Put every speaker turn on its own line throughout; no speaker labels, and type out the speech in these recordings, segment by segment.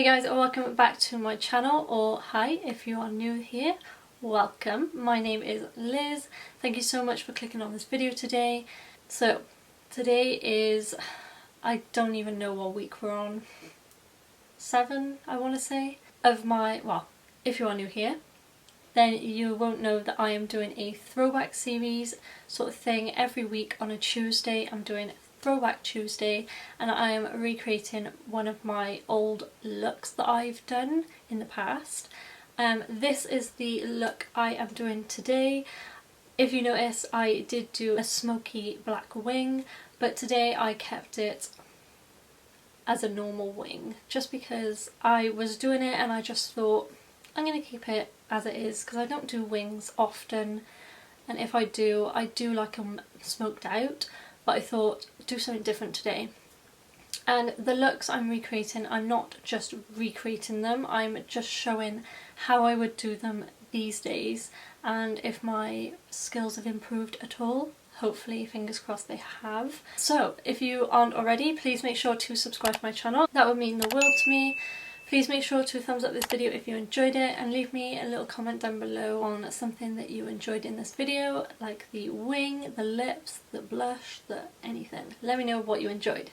Hey guys, welcome back to my channel, or hi if you are new here, welcome. My name is Liz. Thank you so much for clicking on this video today. So today is, I don't even know what week we're on, 7 I want to say, of my, well, if you are new here then you won't know that I am doing a throwback series sort of thing. Every week on a Tuesday I'm doing Throwback Tuesday and I am recreating one of my old looks that I've done in the past. This is the look I am doing today. If you notice, I did do a smoky black wing, but today I kept it as a normal wing just because I was doing it and I just thought I'm going to keep it as it is because I don't do wings often, and if I do like them smoked out, but I thought do something different today. And the looks I'm recreating, I'm not just recreating them, I'm just showing how I would do them these days and if my skills have improved at all. Hopefully, fingers crossed they have. So if you aren't already, please make sure to subscribe to my channel. That would mean the world to me. Please make sure to thumbs up this video if you enjoyed it and leave me a little comment down below on something that you enjoyed in this video, like the wing, the lips, the blush, the anything. Let me know what you enjoyed.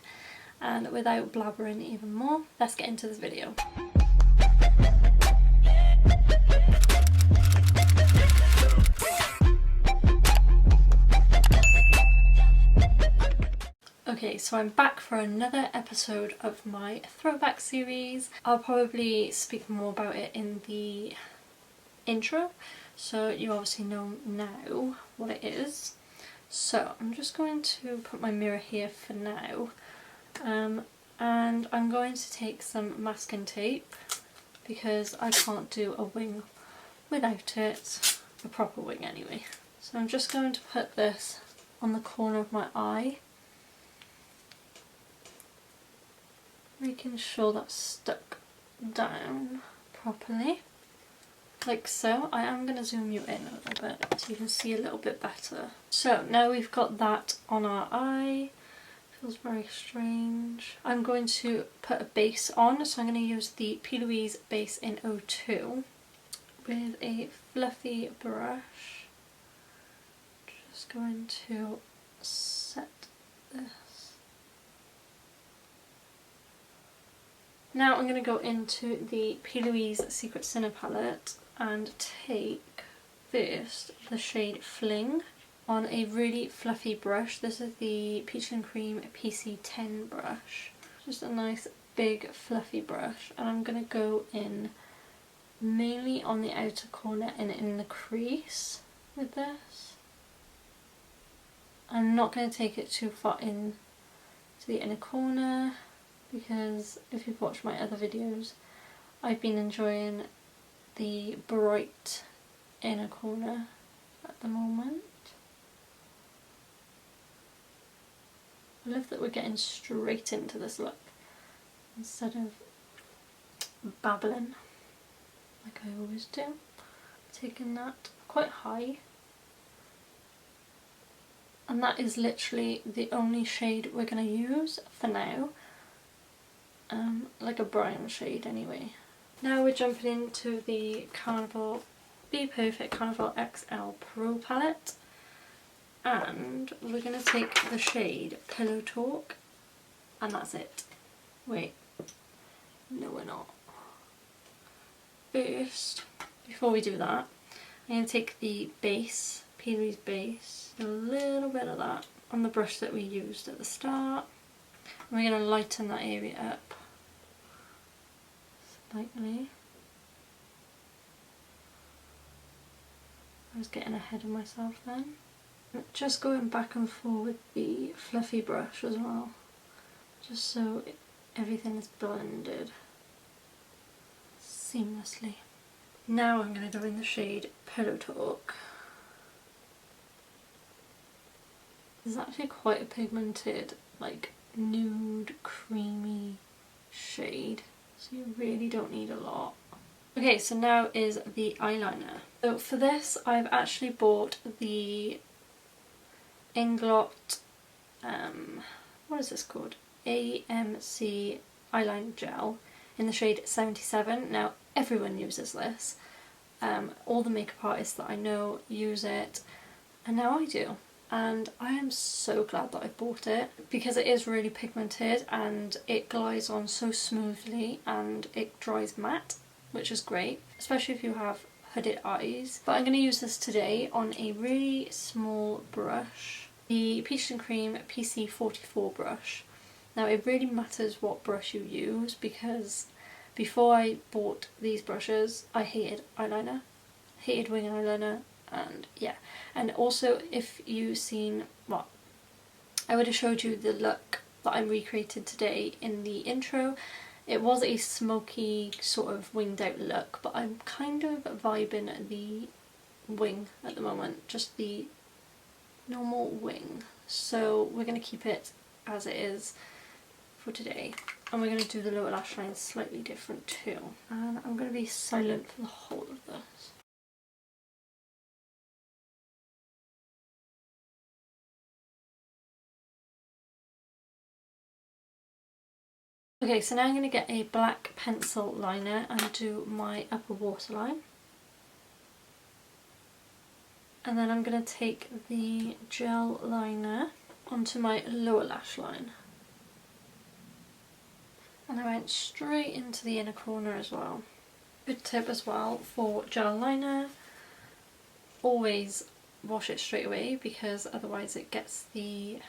And without blabbering even more, let's get into this video. Okay, so I'm back for another episode of my throwback series. I'll probably speak more about it in the intro, so you obviously know now what it is. So I'm just going to put my mirror here for now, and I'm going to take some masking tape because I can't do a wing without it, a proper wing anyway. So I'm just going to put this on the corner of my eye, making sure that's stuck down properly, like so. I am going to zoom you in a little bit so you can see a little bit better. So now we've got that on our eye. Feels very strange. I'm going to put a base on, so I'm going to use the 𝑃RODUCTS base in 02 with a fluffy brush. Just going to set this. Now I'm going to go into the 𝑃RODUCTS Secret Sinner palette and take first the shade Fling on a really fluffy brush. This is the Peach and Cream PC10 brush. Just a nice big fluffy brush, and I'm going to go in mainly on the outer corner and in the crease with this. I'm not going to take it too far in to the inner corner, because if you've watched my other videos, I've been enjoying the bright inner corner at the moment. I love that we're getting straight into this look instead of babbling like I always do. Taking that quite high, and that is literally the only shade we're going to use for now. Like a brown shade anyway. Now we're jumping into the Carnival Be Perfect Carnival XL Pro palette, and we're going to take the shade Pillow Talk, and that's it. Wait, no we're not. First, before we do that, I'm going to take the base, 𝑃RODUCTS base, a little bit of that on the brush that we used at the start. And we're going to lighten that area up slightly. I was getting ahead of myself then. Just going back and forth with the fluffy brush as well, just so everything is blended seamlessly. Now I'm going to go in the shade Pillow Talk. This is actually quite a pigmented, like nude, creamy shade, so you really don't need a lot. Okay, so now is the eyeliner. So for this I've actually bought the inglot, what is this called? AMC eyeliner gel in the shade 77. Now everyone uses this, all the makeup artists that I know use it, and now I do. And I am so glad that I bought it because it is really pigmented and it glides on so smoothly and it dries matte, which is great, especially if you have hooded eyes. But I'm going to use this today on a really small brush, the Peach and Cream PC44 brush. Now it really matters what brush you use, because before I bought these brushes I hated eyeliner, hated wing eyeliner, and yeah. And also, if you've seen, well, I would have showed you the look that I recreated today in the intro. It was a smoky sort of winged out look, but I'm kind of vibing the wing at the moment, just the normal wing. So we're going to keep it as it is for today. And we're going to do the lower lash line slightly different too. And I'm going to be silent for the whole of this. Okay, so now I'm going to get a black pencil liner and do my upper waterline. And then I'm going to take the gel liner onto my lower lash line. And I went straight into the inner corner as well. Good tip as well for gel liner, always wash it straight away because otherwise it gets the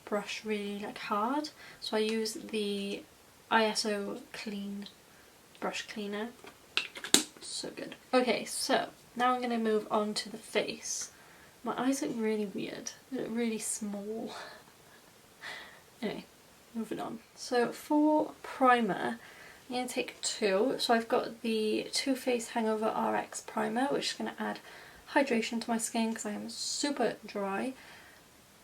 brush really like hard. So I use the ISO clean brush cleaner. So good. Okay, so now I'm going to move on to the face. My eyes look really weird. They look really small. Anyway, moving on. So for primer, I'm going to take two. So I've got the Too Faced Hangover RX primer, which is going to add hydration to my skin because I am super dry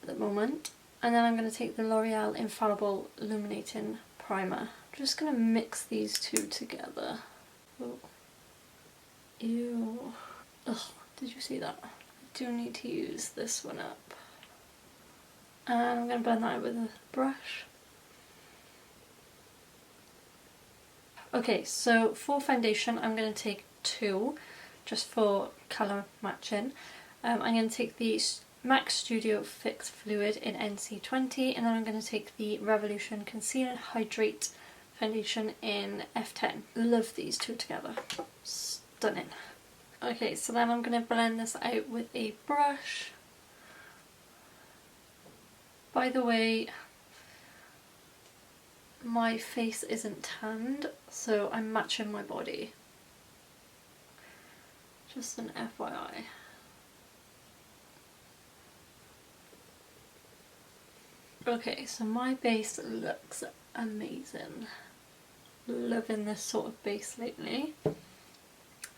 at the moment. And then I'm going to take the L'Oreal Infallible Illuminating Primer. I'm just going to mix these two together. Oh. Ew. Ugh, did you see that? I do need to use this one up. And I'm going to blend that out with a brush. Okay, so for foundation I'm going to take two, just for colour matching. I'm going to take the MAC Studio Fix Fluid in NC20, and then I'm going to take the Revolution Conceal and Hydrate Foundation in F10. Love these two together. Stunning. Okay, so then I'm going to blend this out with a brush. By the way, my face isn't tanned, so I'm matching my body. Just an FYI. Okay, so my base looks amazing. Loving this sort of base lately.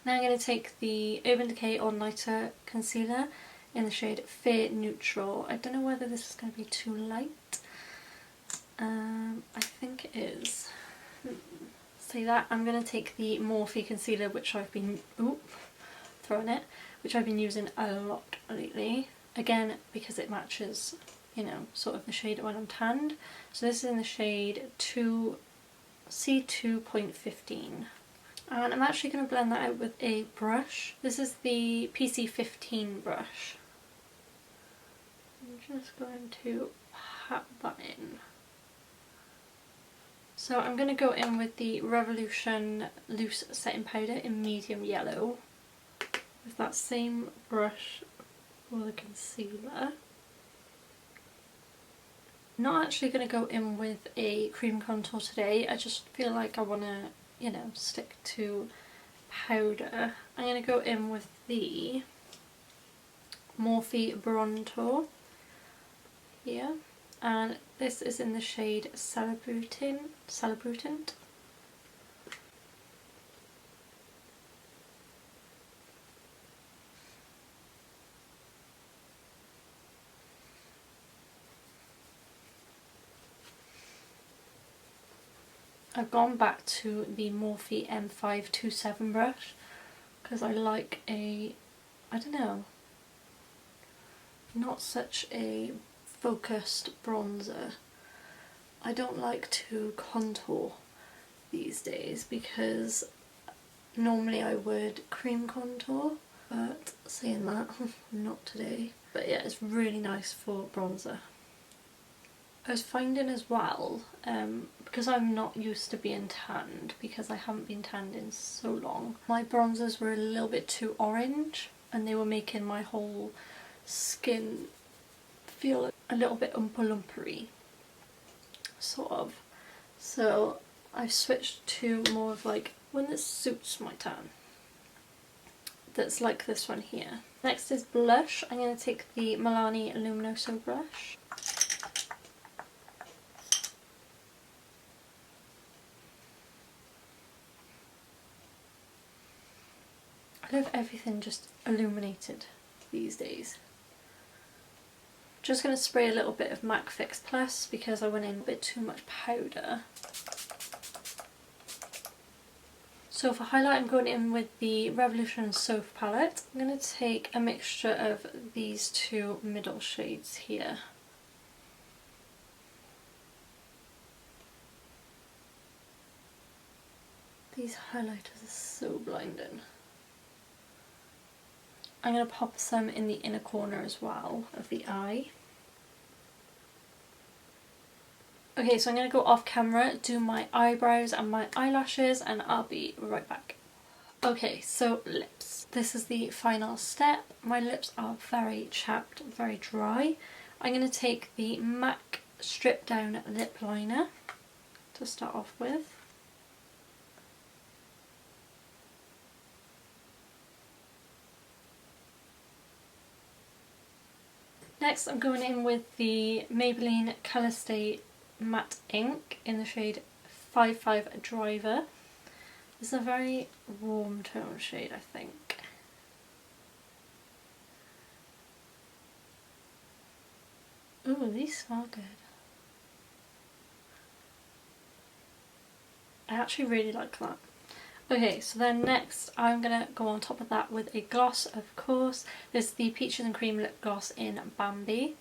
Now I'm going to take the Urban Decay All Nighter Concealer in the shade Fair Neutral. I don't know whether this is going to be too light. I think it is. Say that. I'm going to take the Morphe Concealer, which I've been which I've been using a lot lately. Again, because it matches, you know, sort of the shade when I'm tanned. So this is in the shade C2.15. And I'm actually going to blend that out with a brush. This is the PC15 brush. I'm just going to pat that in. So I'm going to go in with the Revolution Loose Setting Powder in medium yellow with that same brush for the concealer. Not actually going to go in with a cream contour today. I just feel like I want to, you know, stick to powder. I'm going to go in with the Morphe Bronzer here, and this is in the shade Celebratant. I've gone back to the Morphe M527 brush because I like I don't know, not such a focused bronzer. I don't like to contour these days because normally I would cream contour, but saying that, not today. But yeah, it's really nice for bronzer. I was finding as well, because I'm not used to being tanned, because I haven't been tanned in so long, my bronzers were a little bit too orange and they were making my whole skin feel a little bit umpa-lumpery, sort of. So I've switched to more of like one that suits my tan, that's like this one here. Next is blush. I'm going to take the Milani Luminoso brush. I love everything just illuminated these days. Just going to spray a little bit of MAC Fix Plus because I went in a bit too much powder. So for highlight I'm going in with the Revolution Soft palette. I'm going to take a mixture of these two middle shades here. These highlighters are so blinding. I'm going to pop some in the inner corner as well of the eye. Okay, so I'm going to go off camera, do my eyebrows and my eyelashes, and I'll be right back. Okay, so lips. This is the final step. My lips are very chapped, very dry. I'm going to take the MAC Strip Down Lip Liner to start off with. Next I'm going in with the Maybelline Colour Stay Matte Ink in the shade 55 Driver. It's a very warm tone shade, I think. Ooh, these smell good. I actually really like that. Okay, so then next I'm going to go on top of that with a gloss, of course. This is the Peaches and Cream Lip Gloss in Bambi.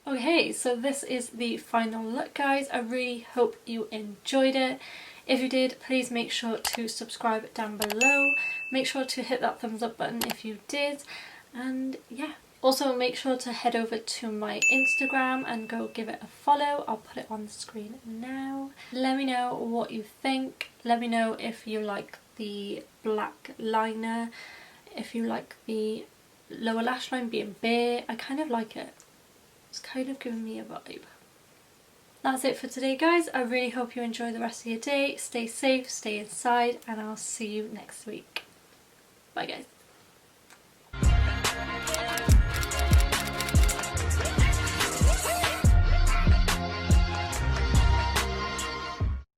Okay, so this is the final look, guys. I really hope you enjoyed it. If you did, please make sure to subscribe down below. Make sure to hit that thumbs up button if you did. And yeah. Also make sure to head over to my Instagram and go give it a follow. I'll put it on the screen now. Let me know what you think. Let me know if you like the black liner, if you like the lower lash line being bare. I kind of like it. It's kind of giving me a vibe. That's it for today, guys. I really hope you enjoy the rest of your day. Stay safe, stay inside, and I'll see you next week. Bye, guys.